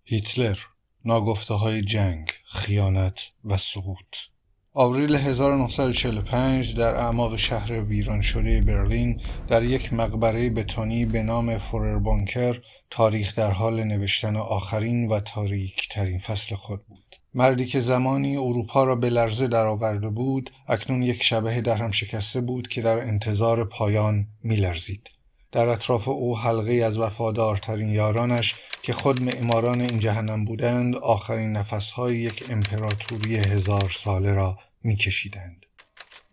هیتلر، ناگفته‌های جنگ، خیانت و سقوط. آوریل 1945 در اعماق شهر ویران شده برلین در یک مقبره بتونی به نام فورر بانکر تاریخ در حال نوشتن آخرین و تاریک‌ترین فصل خود بود. مردی که زمانی اروپا را به لرزه درآورده بود، اکنون یک شبح درهم شکسته بود که در انتظار پایان می‌لرزید. در اطراف او حلقه از وفادارترین یارانش که خود معماران این جهنم بودند، آخرین نفس‌های یک امپراتوری 1000 ساله را می‌کشیدند.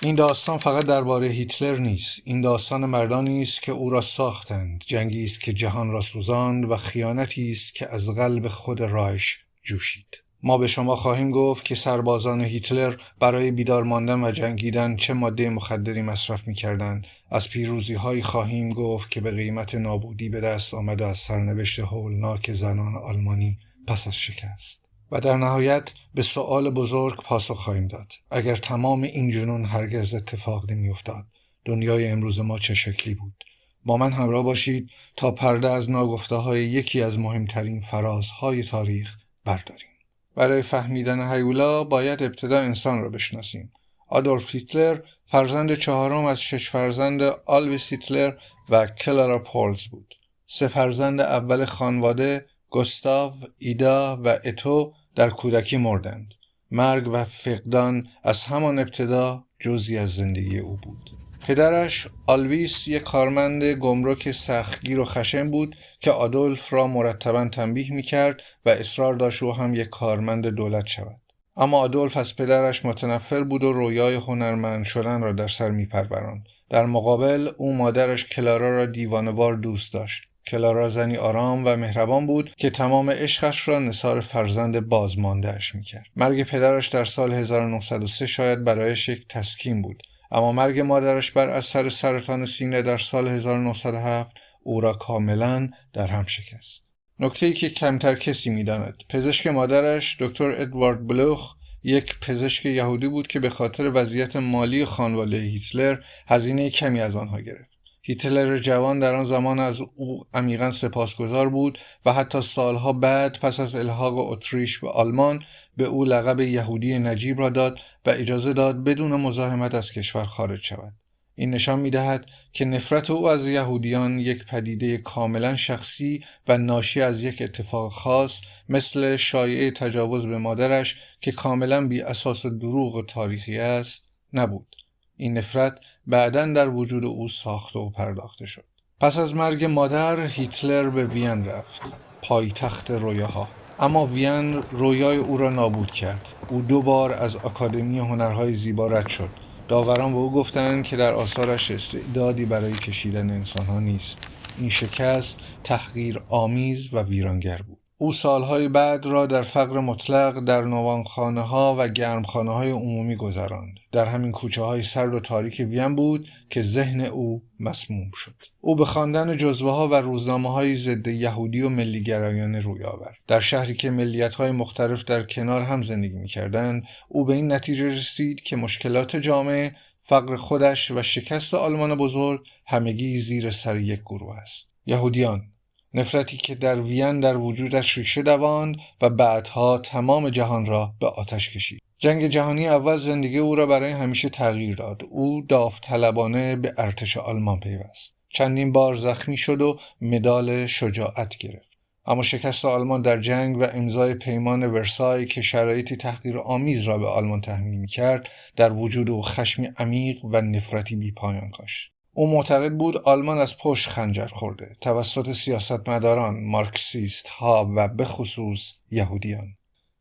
این داستان فقط درباره هیتلر نیست. این داستان مردانی است که او را ساختند، جنگی است که جهان را سوزاند و خیانتی است که از قلب خود رایش جوشید. ما به شما خواهیم گفت که سربازان هیتلر برای بیدار ماندن و جنگیدن چه ماده مخدری مصرف می‌کردند. از پیروزی‌هایی خواهیم گفت که به قیمت نابودی به دست آمد و از سرنوشت هولناک زنان آلمانی پس از شکست. و در نهایت به سؤال بزرگ پاسخ خواهیم داد: اگر تمام این جنون هرگز اتفاق نمی‌افتاد، دنیای امروز ما چه شکلی بود؟ با من همراه باشید تا پرده از ناگفته‌های یکی از مهمترین فرازهای تاریخ برداریم. برای فهمیدن هیولا باید ابتدا انسان را بشناسیم. آدولف هیتلر فرزند چهارم از 6 فرزند آلویس هیتلر و کلارا پولز بود. 3 فرزند اول خانواده، گوستاو، ایدا و اتو، در کودکی مردند. مرگ و فقدان از همان ابتدا جزئی از زندگی او بود. پدرش آلویس یک کارمند گمرک سختگیر و خشن بود که آدولف را مرتباً تنبیه می‌کرد و اصرار داشت او هم یک کارمند دولت شود. اما آدولف از پدرش متنفر بود و رویای هنرمند شدن را در سر می‌پروراند. در مقابل او مادرش کلارا را دیوانه‌وار دوست داشت. کلارا زنی آرام و مهربان بود که تمام عشقش را نثار فرزند بازمانده‌اش می‌کرد. مرگ پدرش در سال 1903 شاید برایش یک تسکین بود، اما مرگ مادرش بر اثر سرطان سینه در سال 1907 او را کاملا در هم شکست. نکته‌ای که کمتر کسی می‌داند: پزشک مادرش، دکتر ادوارد بلوخ، یک پزشک یهودی بود که به خاطر وضعیت مالی خانواده هیتلر هزینه کمی از آنها گرفت. هیتلر جوان در آن زمان از او عمیقاً سپاسگزار بود و حتی سالها بعد پس از الحاق اتریش به آلمان به او لقب یهودی نجیب را داد و اجازه داد بدون مزاحمت از کشور خارج شود. این نشان می‌دهد که نفرت او از یهودیان یک پدیده کاملا شخصی و ناشی از یک اتفاق خاص مثل شایعه تجاوز به مادرش که کاملا بی اساس و دروغ تاریخی است نبود. این نفرت بعداً در وجود او ساخته و پرداخته شد. پس از مرگ مادر، هیتلر به وین رفت، پایتخت رویاها. اما وین رویای او را نابود کرد. او 2 بار از آکادمی هنرهای زیبا رد شد. داوران به او گفتند که در آثارش استعدادی برای کشیدن انسانها نیست. این شکست تحقیرآمیز و ویرانگر بود. او سالهای بعد را در فقر مطلق در نوانخانه‌ها و گرمخانه‌های عمومی گذراند. در همین کوچه‌های سرد و تاریک وین بود که ذهن او مسموم شد. او به خواندن جزوه‌ها و روزنامه‌های ضد یهودی و ملی‌گرایانه روی آورد. در شهری که ملیت‌های مختلف در کنار هم زندگی می‌کردند، او به این نتیجه رسید که مشکلات جامعه، فقر خودش و شکست آلمان بزرگ همگی زیر سر یک گروه است: یهودیان. نفرتی که در وین در وجودش ریشه دواند و بعدها تمام جهان را به آتش کشید. جنگ جهانی اول زندگی او را برای همیشه تغییر داد. او داوطلبانه به ارتش آلمان پیوست. چندین بار زخمی شد و مدال شجاعت گرفت. اما شکست آلمان در جنگ و امضای پیمان ورسای که شرایطی تحقیرآمیز را به آلمان تحمیل می‌کرد، در وجود او خشمی عمیق و نفرتی بی‌پایان کاشت. او معتقد بود آلمان از پشت خنجر خورده توسط سیاستمداران، مارکسیست ها و به خصوص یهودیان.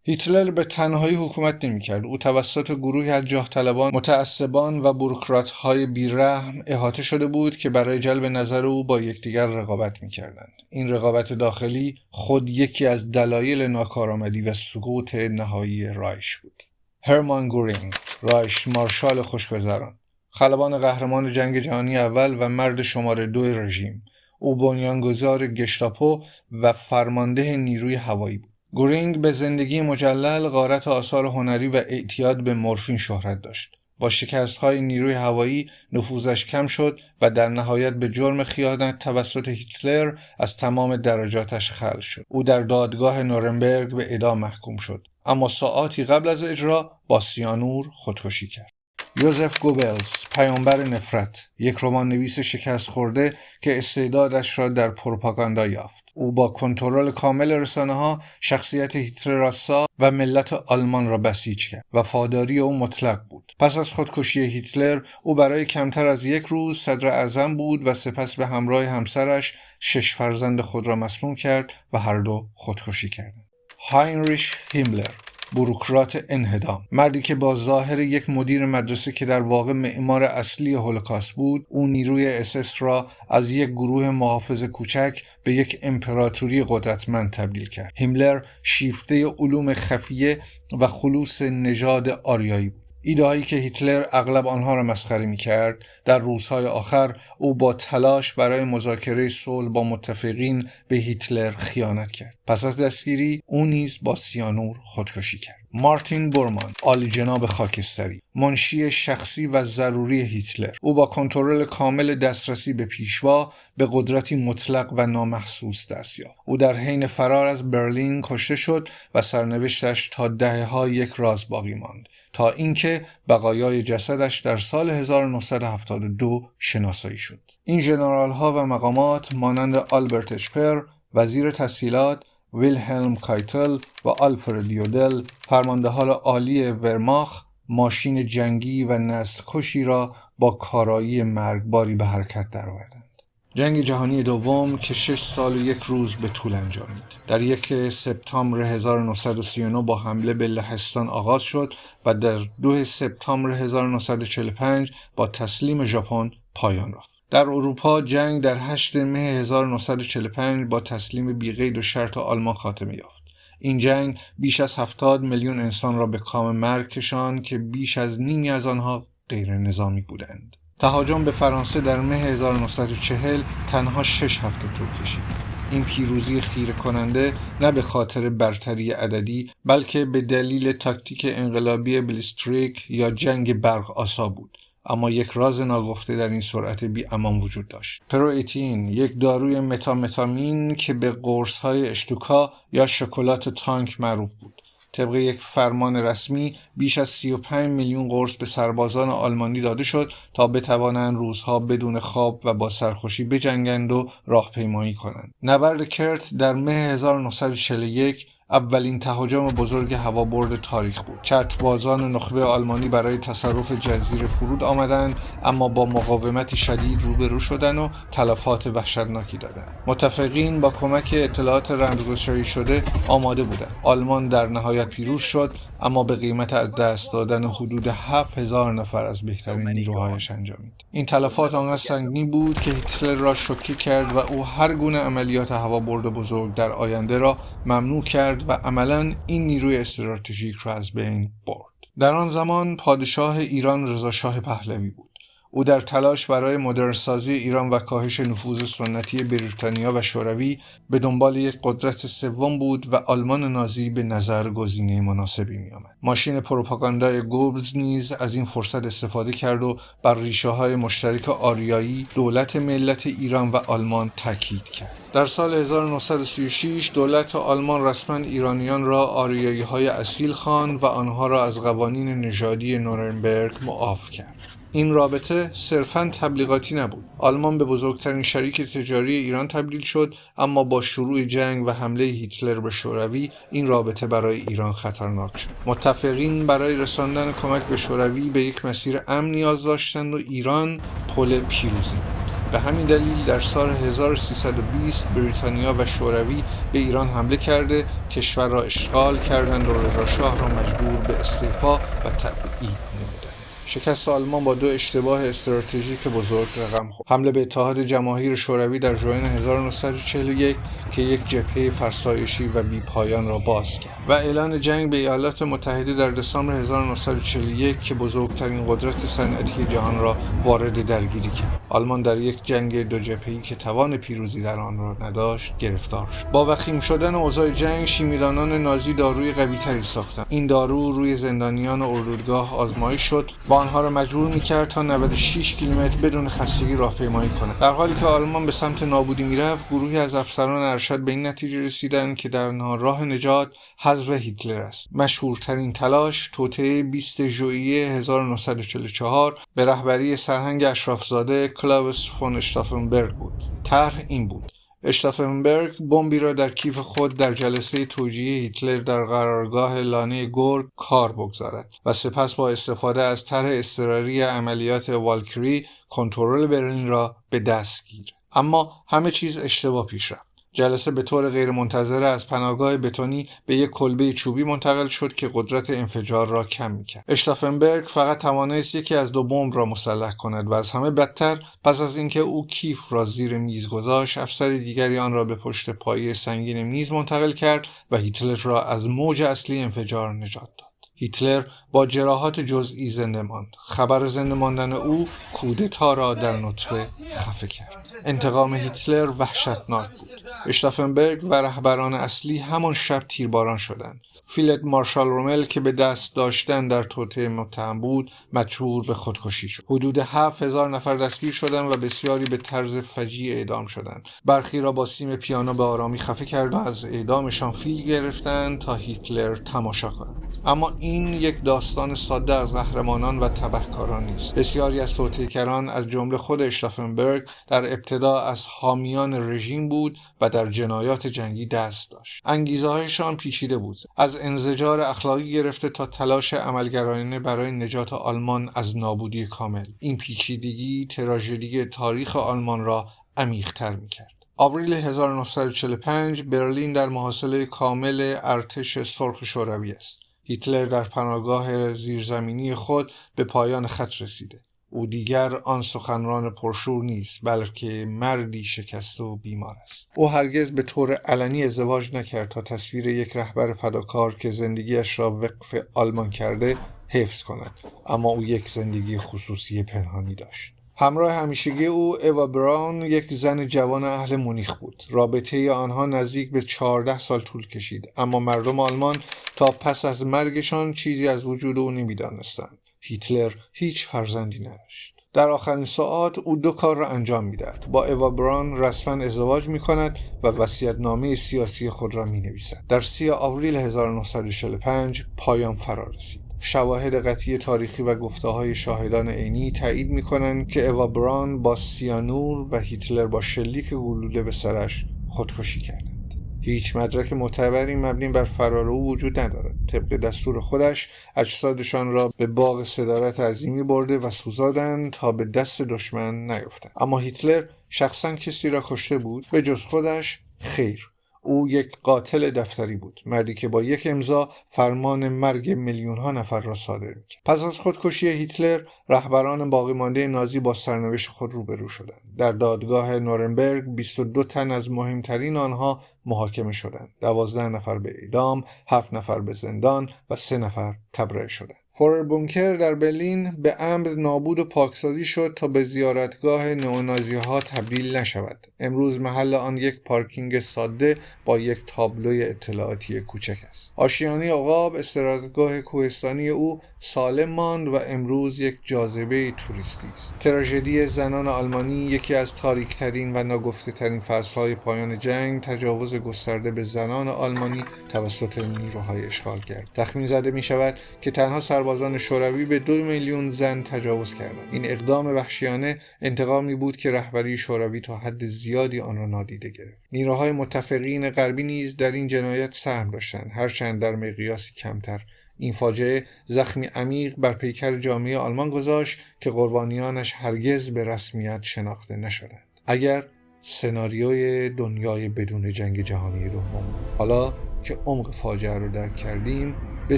هیتلر به تنهایی حکومت نمی‌کرد. او توسط گروهی از جاه طلبان، متعصبان و بوروکرات‌های بی‌رحم احاطه شده بود که برای جلب نظر او با یکدیگر رقابت می‌کردند. این رقابت داخلی خود یکی از دلایل ناکارآمدی و سقوط نهایی رایش بود. هرمان گورینگ، رایش مارشال خوشگذران، خلبان قهرمان جنگ جهانی اول و مرد شماره 2 رژیم. او بنیانگذار گشتاپو و فرمانده نیروی هوایی بود. گورینگ به زندگی مجلل، غارت آثار هنری و اعتیاد به مورفین شهرت داشت. با شکست‌های نیروی هوایی نفوذش کم شد و در نهایت به جرم خیانت توسط هیتلر از تمام درجاتش خلع شد. او در دادگاه نورنبرگ به اعدام محکوم شد، اما ساعاتی قبل از اجرا با سیانور خودکشی کرد. یوزف گوبلز، پیامبر نفرت، یک رمان نویس شکست خورده که استعدادش را در پروپاگاندا یافت. او با کنترل کامل رسانه‌ها شخصیت هیتلر را ساخت و ملت آلمان را بسیج کرد. وفاداری او مطلق بود. پس از خودکشی هیتلر، او برای کمتر از یک روز صدر اعظم بود و سپس به همراه همسرش 6 فرزند خود را مسموم کرد و هر دو خودکشی کردند. هاینریش هیملر، بوروکرات انهدام، مردی که با ظاهر یک مدیر مدرسه که در واقع معمار اصلی هولوکاست بود، او نیروی SS را از یک گروه محافظ کوچک به یک امپراتوری قدرتمند تبدیل کرد. هیملر شیفته علوم خفیه و خلوص نژاد آریایی بود. ایده‌هایی که هیتلر اغلب آنها را مسخره می‌کرد. در روزهای آخر او با تلاش برای مذاکره صلح با متفقین به هیتلر خیانت کرد. پس از دستگیری او نیز با سیانور خودکشی کرد. مارتین بورمان، عالی جناب خاکستری، منشی شخصی و ضروری هیتلر، او با کنترل کامل دسترسی به پیشوا به قدرتی مطلق و نامحسوس دست یافت. او در حین فرار از برلین کشته شد و سرنوشتش تا دهه‌ها یک راز باقی ماند، تا اینکه بقایای جسدش در سال 1972 شناسایی شد. این ژنرال‌ها و مقامات مانند آلبرت اشپر، وزیر تسهیلات، ویلهلم کایتل و آلفرد یودل، فرماندهان عالی ورماخت، ماشین جنگی و نسل کشی را با کارایی مرگباری به حرکت درآوردند. جنگ جهانی دوم که 6 سال و 1 روز به طول انجامید، در 1 سپتامبر 1939 با حمله به لهستان آغاز شد و در 2 سپتامبر 1945 با تسلیم ژاپن پایان یافت. در اروپا جنگ در 8 مه 1945 با تسلیم بی‌قید و شرط آلمان خاتمه یافت. این جنگ بیش از 70 میلیون انسان را به کام مرگ کشاند که بیش از نیمی از آنها غیر نظامی بودند. تهاجم به فرانسه در مه 1940 تنها 6 هفته طول کشید. این پیروزی خیره کننده نه به خاطر برتری عددی بلکه به دلیل تاکتیک انقلابی بلیستریک یا جنگ برق آسا بود. اما یک راز ناگفته در این سرعت بی امان وجود داشت. پروئتین، یک داروی متامتامین که به قرص‌های اشتوکا یا شکلات تانک معروف بود. طبق یک فرمان رسمی بیش از 35 میلیون قرص به سربازان آلمانی داده شد تا بتوانند روزها بدون خواب و با سرخوشی بجنگند و راهپیمایی کنند. نبرد کرت در مه 1941 اولین تهاجم بزرگ هوابرد تاریخ بود. چرتبازان نخبه آلمانی برای تصرف جزیره فرود آمدند، اما با مقاومت شدید روبرو شدند و تلفات وحشتناکی دادند. متفقین با کمک اطلاعات رمزگشایی شده آماده بودند. آلمان در نهایت پیروز شد، اما به قیمت از دست دادن حدود 7000 نفر از بهترین نیروهایش انجامید. این تلفات آنقدر سنگین بود که هیتلر را شوکه کرد و او هر گونه عملیات هوابرد بزرگ در آینده را ممنوع کرد و عملاً این نیروی استراتژیک را از بین برد. در آن زمان پادشاه ایران رضا شاه پهلوی بود. او در تلاش برای مدرنسازی ایران و کاهش نفوذ سنتی بریتانیا و شوروی به دنبال یک قدرت سوم بود و آلمان نازی به نظر گزینه مناسبی می آمد. ماشین پروپاگاندای گوبلز نیز از این فرصت استفاده کرد و بر ریشه‌های مشترک آریایی دولت ملت ایران و آلمان تاکید کرد. در سال 1936 دولت آلمان رسما ایرانیان را آریایی‌های اصیل خواند و آنها را از قوانین نژادی نورنبرگ معاف کرد. این رابطه صرفاً تبلیغاتی نبود. آلمان به بزرگترین شریک تجاری ایران تبدیل شد، اما با شروع جنگ و حمله هیتلر به شوروی این رابطه برای ایران خطرناک شد. متفقین برای رساندن کمک به شوروی به یک مسیر امن نیاز داشتند و ایران پل پیروزی بود. به همین دلیل در سال 1320 بریتانیا و شوروی به ایران حمله کرده کشور را اشغال کردند و رضا شاه را مجبور به استعفا و تبعید نمودند. شکست آلمان با 2 اشتباه استراتژیک بزرگ رقم خورد. حمله به اتحاد جماهیر شوروی در ژوئن 1941 که یک جبهه فرسایشی و بی‌پایان را باز کرد و اعلان جنگ به ایالات متحده در دسامبر 1941 که بزرگترین قدرت صنعتی جهان را وارد درگیری کرد. آلمان در یک جنگ 2 جبهه‌ای که توان پیروزی در آن را نداشت گرفتار شد. با وخیم شدن اوضاع جنگ شیمیدانان نازی داروی قوی‌تری ساختند. این دارو روی زندانیان اردوگاه آزمایش شد و آنها را مجبور می‌کرد تا 96 کیلومتر بدون خستگی راهپیمایی کنند. در حالی که آلمان به سمت نابودی می‌رفت، گروهی از افسران ارشد به این نتیجه رسیدند که در راه نجات حذف هیتلر است. مشهورترین تلاش توطئه 20 ژوئیه 1944 به رهبری سرهنگ اشرافزاده کلاوس فون اشتافنبرگ بود. طرح این بود: اشتافنبرگ بمبی را در کیف خود در جلسه توجیه هیتلر در قرارگاه لانه گورگ کار بگذارد و سپس با استفاده از طرح اضطراری عملیات والکری کنترل برلین را به دست گیرد. اما همه چیز اشتباه پیش رفت. جلسه به طور غیرمنتظره از پناهگاه بتونی به یک کلبه چوبی منتقل شد که قدرت انفجار را کم می‌کرد. اشتافنبرگ فقط توانست یکی از دو بمب را مسلح کند و از همه بدتر، پس از اینکه او کیف را زیر میز گذاشت، افسر دیگری آن را به پشت پایه سنگین میز منتقل کرد و هیتلر را از موج اصلی انفجار نجات داد. هیتلر با جراحات جزئی زنده ماند. خبر زنده ماندن او کودتا را در نطفه خفه کرد. انتقام هیتلر وحشتناک بود. اشتافنبرگ و رهبران اصلی همان شب تیرباران شدند. فیلد مارشال رومل که به دست داشتن در توطئه متهم بود، مجبور به خودکشی شد. حدود 7000 نفر دستگیر شدند و بسیاری به طرز فجیع اعدام شدند. برخی را با سیم پیانو به آرامی خفه کرد و از اعدامشان فیلم گرفتند تا هیتلر تماشا کند. اما این یک داستان ساده از قهرمانان و تبهکاران نیست. بسیاری از توطئه‌گران از جمله خود اشتافنبرگ در ابتدا از حامیان رژیم بود و در جنایات جنگی دست داشت. انگیزه‌هایشان پیچیده بود، از انزجار اخلاقی گرفته تا تلاش عملگرایانه برای نجات آلمان از نابودی کامل. این پیچیدگی تراژدی تاریخ آلمان را عمیق‌تر می‌کرد. آوریل 1945 برلین در محاصره کامل ارتش سرخ شوروی است. هیتلر در پناهگاه زیرزمینی خود به پایان خط رسیده. او دیگر آن سخنران پرشور نیست، بلکه مردی شکسته و بیمار است. او هرگز به طور علنی ازدواج نکرد تا تصویر یک رهبر فداکار که زندگیش را وقف آلمان کرده حفظ کند، اما او یک زندگی خصوصی پنهانی داشت. همراه همیشگی او اوا براون یک زن جوان اهل مونیخ بود. رابطه آنها نزدیک به 14 سال طول کشید، اما مردم آلمان تا پس از مرگشان چیزی از وجود او نمی‌دانستند. هیتلر هیچ فرزندی نداشت. در آخرین ساعات او دو کار را انجام می‌دهد. با اوا براون رسما ازدواج می‌کند و وصیت‌نامه سیاسی خود را می‌نویسد. در 30 آوریل 1945 پایان فرا رسید. شواهد قطعی تاریخی و گفته‌های شاهدان عینی تایید می‌کنند که اوا براون با سیانور و هیتلر با شلیک گلوله به سرش خودکشی کردند. هیچ مدرک معتبری مبنی بر فرار او وجود ندارد. طبق دستور خودش اجسادشان را به باغ صدارت عظیمی برده و سوزاندند تا به دست دشمن نیفتند. اما هیتلر شخصا کسی را کشته بود؟ به جز خودش؟ خیر. او یک قاتل دفتری بود، مردی که با یک امضا فرمان مرگ میلیون‌ها نفر را صادر می‌کرد. پس از خودکشی هیتلر، رهبران باقی مانده نازی با سرنوشت خود روبرو شدند. در دادگاه نورنبرگ 22 تن از مهمترین آنها محاکمه شدند. 12 نفر به اعدام، 7 نفر به زندان و 3 نفر تبرئه شدند. فورر بونکر در برلین به عمد نابود و پاکسازی شد تا به زیارتگاه نئونازی‌ها تبدیل نشود. امروز محل آن یک پارکینگ ساده با یک تابلوی اطلاعاتی کوچک است. آشیانه عقاب، استراحتگاه کوهستانی او، سالم ماند و امروز یک جاذبه توریستی است. تراژدی زنان آلمانی یکی از تاریک‌ترین و ناگفته‌ترین فصل‌های پایان جنگ، تجاوز گسترده به زنان آلمانی توسط نیروهای اشغالگر. تخمین زده می‌شود که تنها سربازان شوروی به 2 میلیون زن تجاوز کردند. این اقدام وحشیانه انتقامی بود که رهبری شوروی تا حد زیادی آن را نادیده گرفت. نیروهای متفقین غربی نیز در این جنایت سهم داشتند، هرچند در مقیاسی کمتر. این فاجعه زخمی عمیق بر پیکر جامعه آلمان گذاشت که قربانیانش هرگز به رسمیت شناخته نشدند. اگر سناریوی دنیای بدون جنگ جهانی دوم. حالا که عمق فاجعه رو درک کردیم، به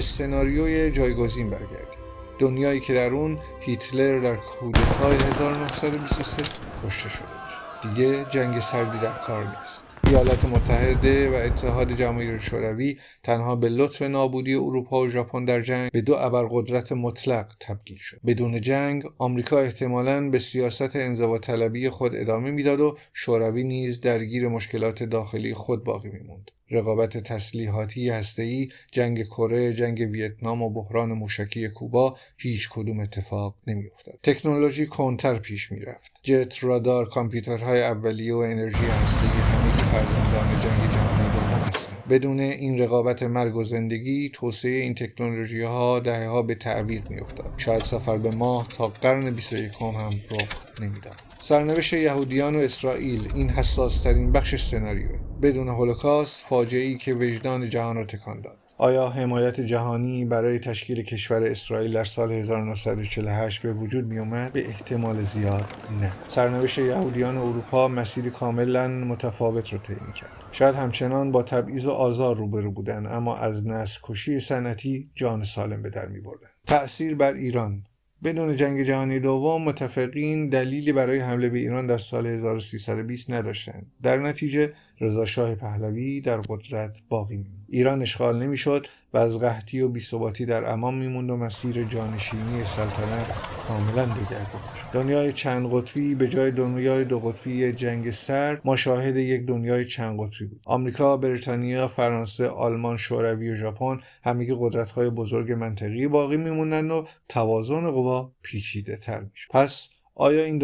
سناریوی جایگزین برگردیم. دنیایی که در اون هیتلر در کودتای 1923 کشته شده باشه. دیگه جنگ سردی در کار نیست. ایالات متحده و اتحاد جماهیر شوروی تنها به لطف نابودی اروپا و ژاپن در جنگ به دو ابرقدرت مطلق تبدیل شد. بدون جنگ آمریکا احتمالاً به سیاست انزواطلبی خود ادامه میداد و شوروی نیز درگیر مشکلات داخلی خود باقی میموند. رقابت تسلیحاتی هسته‌ای، جنگ کره، جنگ ویتنام و بحران موشکی کوبا هیچ کدوم اتفاق نمی‌افتاد. تکنولوژی کنتر پیش می‌رفت. جت، رادار، کامپیوترهای اولیه و انرژی هسته‌ای همگی فرزندان جنگ جهانی دوم هستند. بدون این رقابت مرگ و زندگی، توسعه این تکنولوژی‌ها دهه‌ها به تعویق می‌افتاد. شاید سفر به ماه تا قرن 21 هم رخ نمی‌داد. سرنوشت یهودیان و اسرائیل این حساس‌ترین بخش سناریوه. بدون هولوکاست، فاجعه‌ای که وجدان جهان را تکان داد. آیا حمایت جهانی برای تشکیل کشور اسرائیل در سال 1948 به وجود می اومد؟ به احتمال زیاد نه. سرنوشت یهودیان اروپا مسیری کاملا متفاوت رو طی می‌کرد. شاید همچنان با تبعیض و آزار روبرو بودند، اما از نسل کشی صنعتی جان سالم به در می‌بردند. تأثیر بر ایران. بدون جنگ جهانی دوم متفقین دلیلی برای حمله به ایران در سال 1320 نداشتند. در نتیجه رضا شاه پهلوی در قدرت باقی می‌ماند. ایران اشغال نمی‌شد و از قحطی و بی‌ثباتی در امان می‌موند و مسیر جانشینی سلطنت کاملا دگرگون شد. دنیای چند قطبی به جای دنیای دو قطبی جنگ سرد، ما شاهد یک دنیای چند قطبی بود. آمریکا، بریتانیا، فرانسه، آلمان، شوروی و ژاپن همگی قدرت‌های بزرگ منطقی باقی می‌موندند و توازن قوا پیچیده‌تر می‌شد. پس آیا این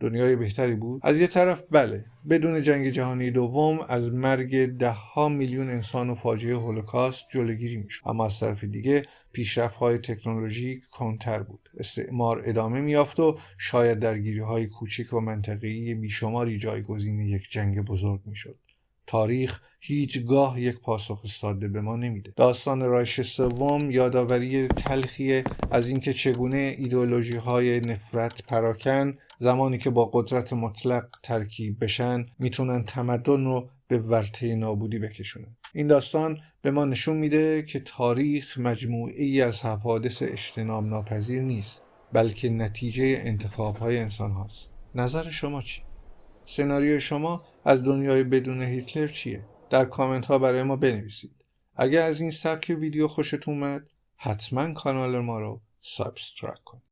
دنیای بهتری بود؟ از یه طرف بله، بدون جنگ جهانی دوم از مرگ 10 میلیون انسان و فاجعه هولوکاست جلوگیری میشد. اما از طرف دیگه پیشرفت‌های تکنولوژیک کنتر بود. استعمار ادامه می‌یافت و شاید درگیری‌های کوچک و منطقه‌ای بیشماری جایگزین یک جنگ بزرگ میشد. تاریخ هیچگاه یک پاسخ ساده به ما نمیده. داستان رایش سوم یادآوری تلخی از اینکه چگونه ایدئولوژی‌های نفرت پراکن زمانی که با قدرت مطلق ترکیب بشن میتونن تمدن رو به ورطه نابودی بکشونن. این داستان به ما نشون میده که تاریخ مجموعه‌ای از حوادث اجتناب ناپذیر نیست، بلکه نتیجه انتخاب‌های انسان هاست. نظر شما چی؟ سناریوی شما از دنیای بدون هیتلر چیه؟ در کامنت ها برای ما بنویسید. اگر از این سبک ویدیو خوشتون اومد، حتما کانال ما رو سابسکرایب کنید.